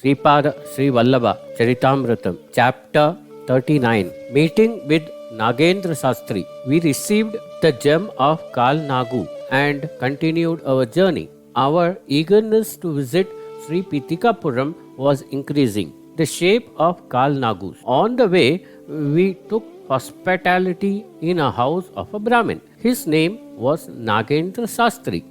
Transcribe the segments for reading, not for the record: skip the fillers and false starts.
Sripada Srivallabha Charithamrutham, Chapter 39, Meeting with Nagendra Sastri. We received the gem of Kal Nagu and continued our journey. Our eagerness to visit Sri Pitikapuram was increasing. The shape of Kal Nagus. On the way, we took hospitality in a house of a Brahmin. His name was Nagendra Sastri.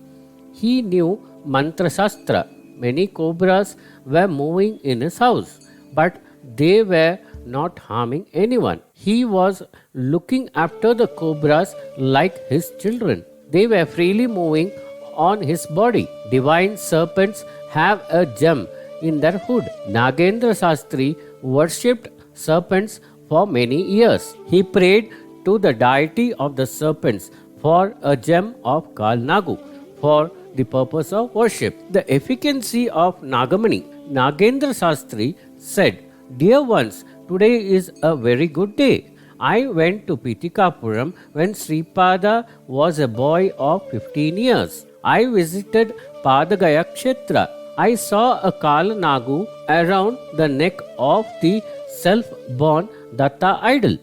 He knew Mantra Shastra. Many cobras were moving in his house, but they were not harming anyone. He was looking after the cobras like his children. They were freely moving on his body. Divine serpents have a gem in their hood. Nagendra Sastri worshipped serpents for many years. He prayed to the deity of the serpents for a gem of Kal Nagu for the purpose of worship. The efficacy of Nagamani. Nagendra Sastri said, "Dear ones, today is a very good day. I went to Pitikapuram when Sripada was a boy of 15 years. I visited Padagaya Kshetra. I saw a Kal Nagu around the neck of the self-born Datta idol.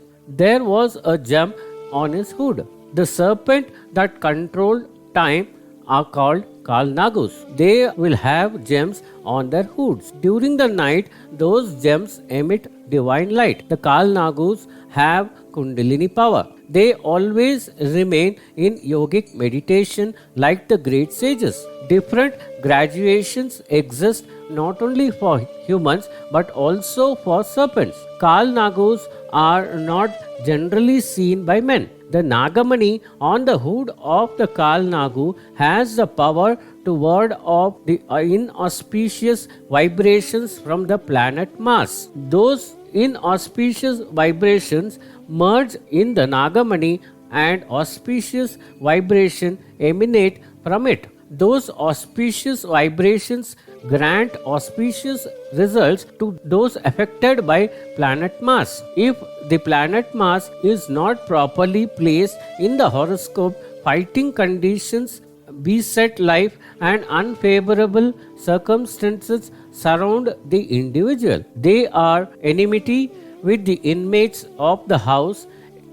There was a gem on his hood. The serpent that controlled time are called Kal Nagus. They will have gems on their hoods. During the night, those gems emit divine light. The Kal Nagus have Kundalini power. They always remain in yogic meditation like the great sages. Different graduations exist not only for humans but also for serpents. Kal Nagus are not generally seen by men. The Nagamani on the hood of the Kal Nagu has the power to ward off the inauspicious vibrations from the planet Mars. Those inauspicious vibrations merge in the Nagamani and auspicious vibration emanate from it. Those auspicious vibrations grant auspicious results to those affected by planet Mars. If the planet Mars is not properly placed in the horoscope, fighting conditions beset life and unfavorable circumstances surround the individual. They are enmity with the inmates of the house,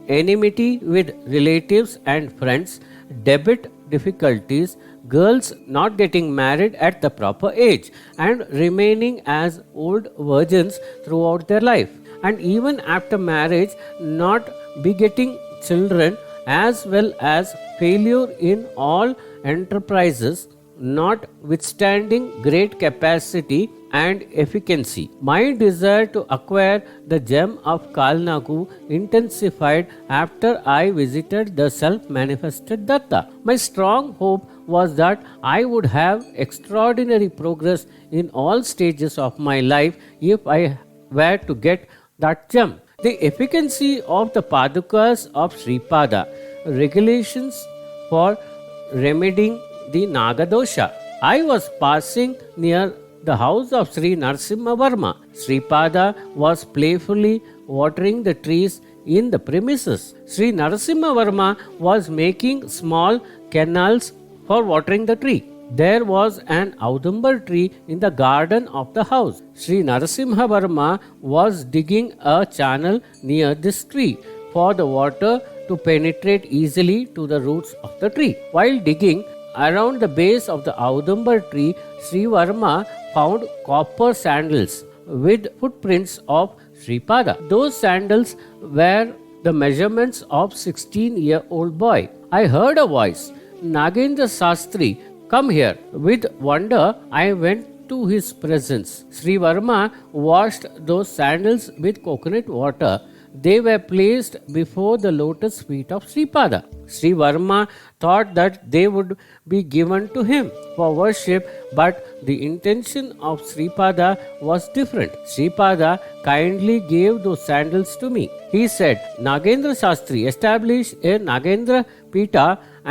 enmity with relatives and friends, debit difficulties, girls not getting married at the proper age and remaining as old virgins throughout their life, and even after marriage not begetting children, as well as failure in all enterprises, not withstanding great capacity and efficacy. My desire to acquire the gem of Kal Nagu intensified after I visited the self-manifested Datta. My strong hope was that I would have extraordinary progress in all stages of my life if I were to get that gem. The efficacy of the Padukas of Sripada, regulations for remedying the Nagadosha. I was passing near the house of Sri Narasimha Varma. Sripada was playfully watering the trees in the premises. Sri Narasimha Varma was making small canals for watering the tree. There was an Audumbar tree in the garden of the house. Sri Narasimha Varma was digging a channel near this tree for the water to penetrate easily to the roots of the tree. While digging around the base of the Audumbar tree, Sri Varma found copper sandals with footprints of Sripada. Those sandals were the measurements of 16-year-old boy. I heard a voice, "Nagendra Sastri, come here." With wonder, I went to his presence. Sri Varma washed those sandals with coconut water. They were placed before the lotus feet of Sripada. Sri Varma thought that they would be given to him for worship, but the intention of Sripada was different. Sripada kindly gave those sandals to me. He said, "Nagendra Sastri, establish a Nagendra Pita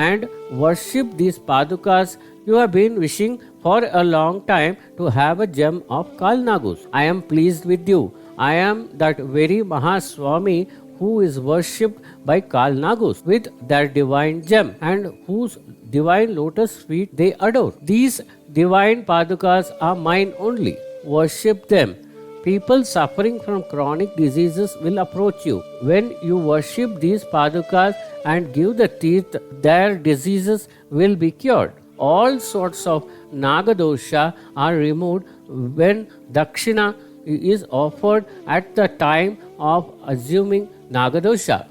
and worship these Padukas. You have been wishing for a long time to have a gem of Kal Nagus. I am pleased with you. I am that very Mahaswami who is worshipped by Kal Nagus with their divine gem and whose divine lotus feet they adore. These divine Padukas are mine only. worship them. People suffering from chronic diseases will approach you. When you worship these padukas and give the teeth, their diseases will be cured. All sorts of nagadosha are removed when dakshina is offered at the time of assuming nagadosha.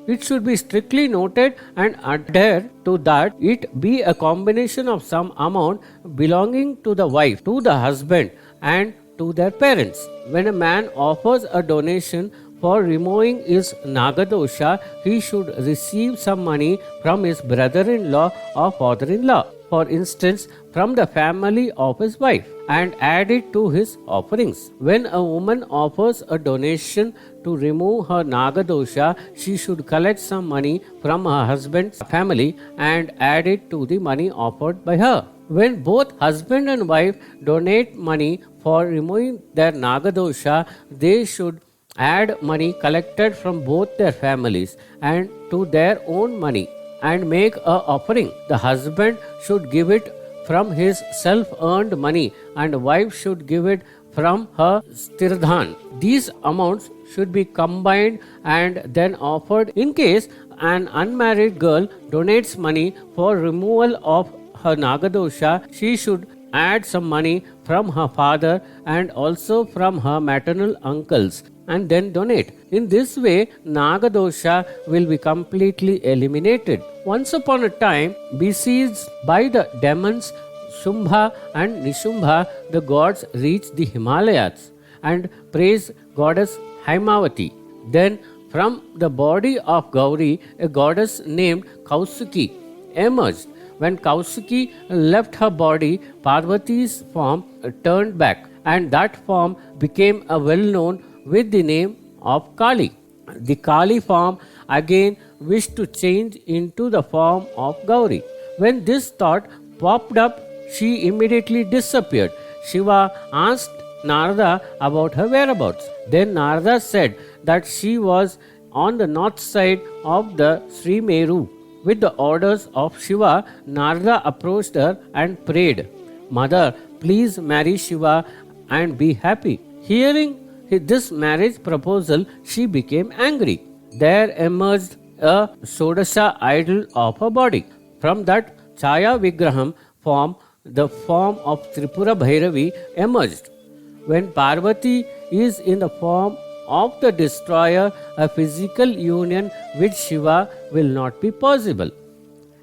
It should be strictly noted and adhere to that it be a combination of some amount belonging to the wife, to the husband, and to their parents. When a man offers a donation for removing his nagadosha, he should receive some money from his brother-in-law or father-in-law, for instance, from the family of his wife, and add it to his offerings. When a woman offers a donation to remove her nagadosha, she should collect some money from her husband's family and add it to the money offered by her. When both husband and wife donate money for removing their nagadosha, they should add money collected from both their families and to their own money and make a offering. The husband should give it from his self-earned money and wife should give it from her stirdhan. These amounts should be combined and then offered. In case an unmarried girl donates money for removal of her nagadosha, she should add some money from her father and also from her maternal uncles and then donate. In this way, nagadosha will be completely eliminated. Once upon a time, besieged by the demons Shumbha and Nishumbha, the gods reached the Himalayas and praised goddess Haimavati. Then from the body of Gauri, a goddess named Kausuki emerged. When Kausuki left her body, Parvati's form turned back, and that form became well known with the name of Kali. The Kali form again wished to change into the form of Gauri. When this thought popped up, she immediately disappeared. Shiva asked Narada about her whereabouts. Then Narada said that she was on the north side of the Sri Meru. With the orders of Shiva, Narada approached her and prayed, "Mother, please marry Shiva and be happy." Hearing this marriage proposal, she became angry. There emerged a Sodasha idol of her body. From that Chaya Vigraham form, the form of Tripura Bhairavi emerged. When Parvati is in the form of the destroyer, a physical union with Shiva will not be possible.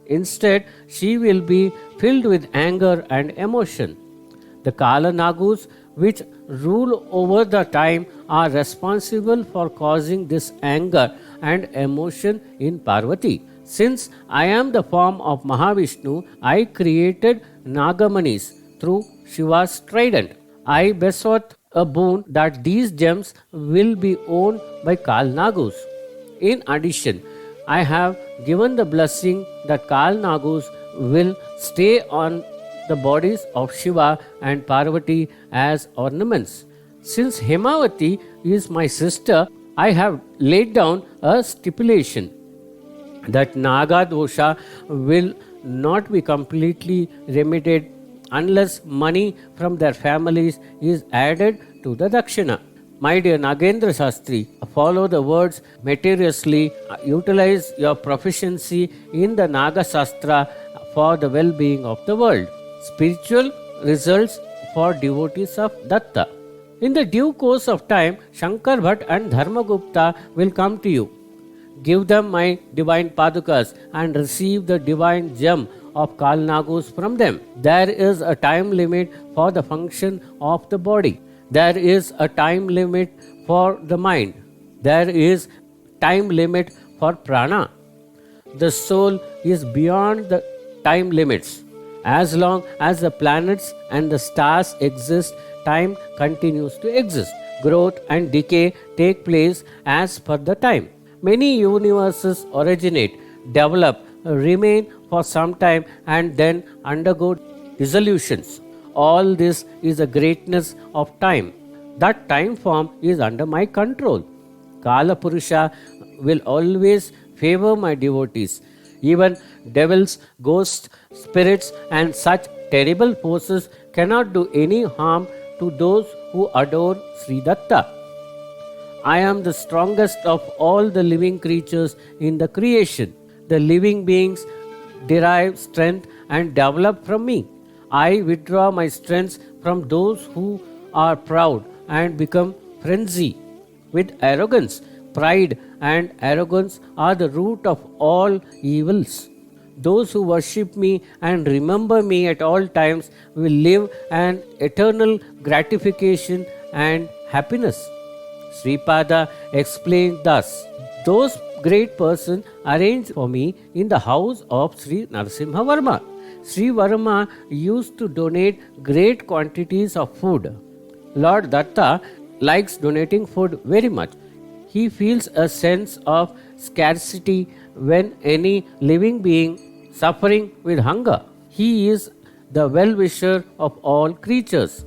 Instead, she will be filled with anger and emotion. The Kala Nagus, which rule over the time, are responsible for causing this anger and emotion in Parvati. Since I am the form of Mahavishnu, I created Nagamanis through Shiva's trident. I besought a boon that these gems will be owned by Kal Nagus. In addition, I have given the blessing that Kal Nagus will stay on the bodies of Shiva and Parvati as ornaments. Since Hemavati is my sister, I have laid down a stipulation that Naga dosha will not be completely remedied unless money from their families is added to the dakshina. My dear Nagendra Shastri, follow the words meticulously, utilize your proficiency in the Naga Shastra for the well-being of the world. Spiritual results for devotees of Datta. In the due course of time, Shankar Bhatt and Dharmagupta will come to you. Give them my divine padukas and receive the divine gem of Kal Nagus from them. There is a time limit for the function of the body. There is a time limit for the mind. There is time limit for prana. The soul is beyond the time limits. As long as the planets and the stars exist, time continues to exist. Growth and decay take place as per the time. Many universes originate, develop, remain for some time and then undergo dissolutions. All this is the greatness of time. That time form is under my control. Kala Purusha will always favor my devotees. Even devils, ghosts, spirits, and such terrible forces cannot do any harm to those who adore Sri Datta. I am the strongest of all the living creatures in the creation. The living beings derive strength and develop from me. I withdraw my strength from those who are proud and become frenzy with arrogance. Pride and arrogance are the root of all evils. Those who worship me and remember me at all times will live an eternal gratification and happiness. Sripada explained thus: those great persons arranged for me in the house of Sri Narasimha Varma. Sri Varma used to donate great quantities of food. Lord Datta likes donating food very much. He feels a sense of scarcity when any living being suffering with hunger. He is the well-wisher of all creatures.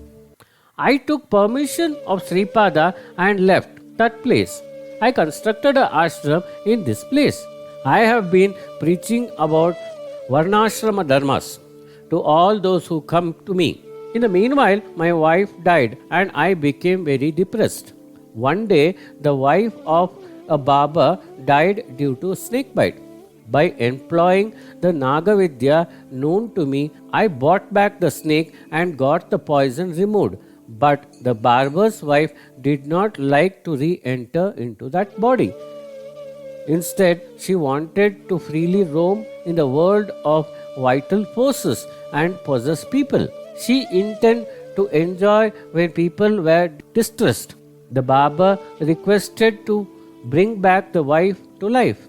I took permission of Sripada and left that place. I constructed an ashram in this place. I have been preaching about Varnashrama Dharmas to all those who come to me. In the meanwhile, my wife died and I became very depressed. One day, the wife of a Baba died due to snake bite. By employing the Nagavidya known to me, I bought back the snake and got the poison removed. But the barber's wife did not like to re-enter into that body. Instead, she wanted to freely roam in the world of vital forces and possess people. She intended to enjoy when people were distressed. The barber requested to bring back the wife to life.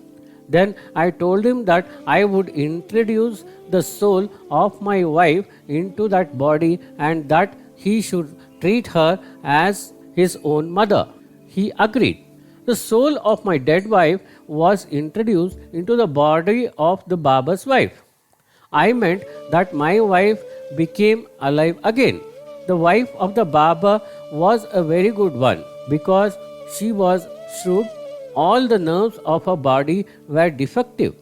Then I told him that I would introduce the soul of my wife into that body and that he should treat her as his own mother. He agreed. The soul of my dead wife was introduced into the body of the barber's wife. I meant that my wife became alive again. The wife of the barber was a very good one because she was shrewd. All the nerves of her body were defective.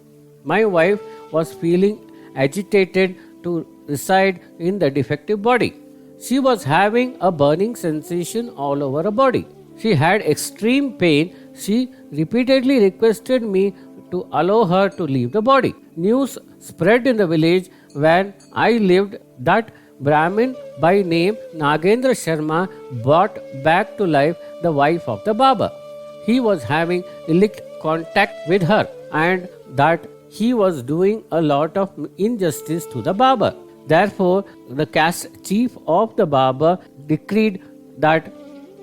My wife was feeling agitated to reside in the defective body. She was having a burning sensation all over her body. She had extreme pain. She repeatedly requested me to allow her to leave the body. News spread in the village when I lived that Brahmin by name Nagendra Sharma brought back to life the wife of the Baba. He was having illicit contact with her and that he was doing a lot of injustice to the Baba. Therefore, the caste chief of the Baba decreed that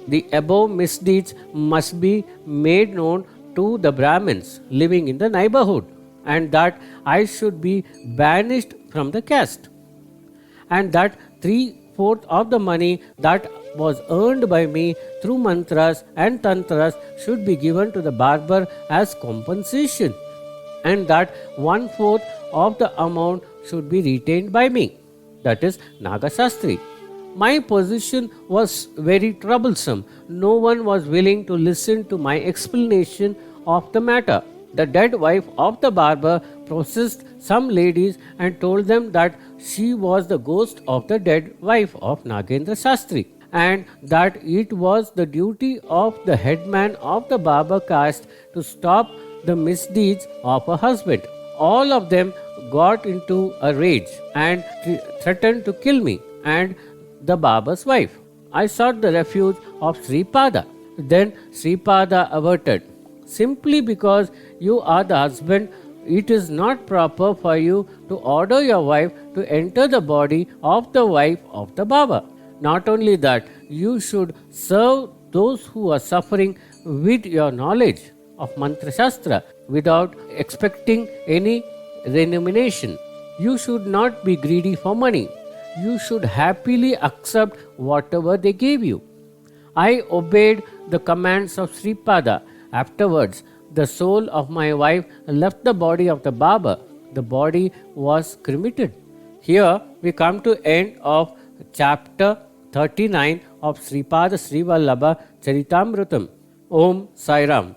the above misdeeds must be made known to the Brahmins living in the neighborhood and that I should be banished from the caste and that 3/4 of the money that was earned by me through mantras and tantras should be given to the barber as compensation and that 1/4 of the amount should be retained by me, that is Nagasastri. My position was very troublesome. No one was willing to listen to my explanation of the matter. The dead wife of the barber processed some ladies and told them that she was the ghost of the dead wife of Nagendra Shastri and that it was the duty of the headman of the barber caste to stop the misdeeds of her husband. All of them got into a rage and threatened to kill me and the barber's wife. I sought the refuge of Sripada. Then Sripada averted, simply because you are the husband, it is not proper for you to order your wife to enter the body of the wife of the Baba. Not only that, you should serve those who are suffering with your knowledge of Mantra Shastra without expecting any remuneration. You should not be greedy for money. You should happily accept whatever they gave you. I obeyed the commands of Sripada. Afterwards, the soul of my wife left the body of the Baba. The body was cremated. Here we come to end of chapter 39 of Sripada Srivallabha Charithamrutham. Om Sai Ram.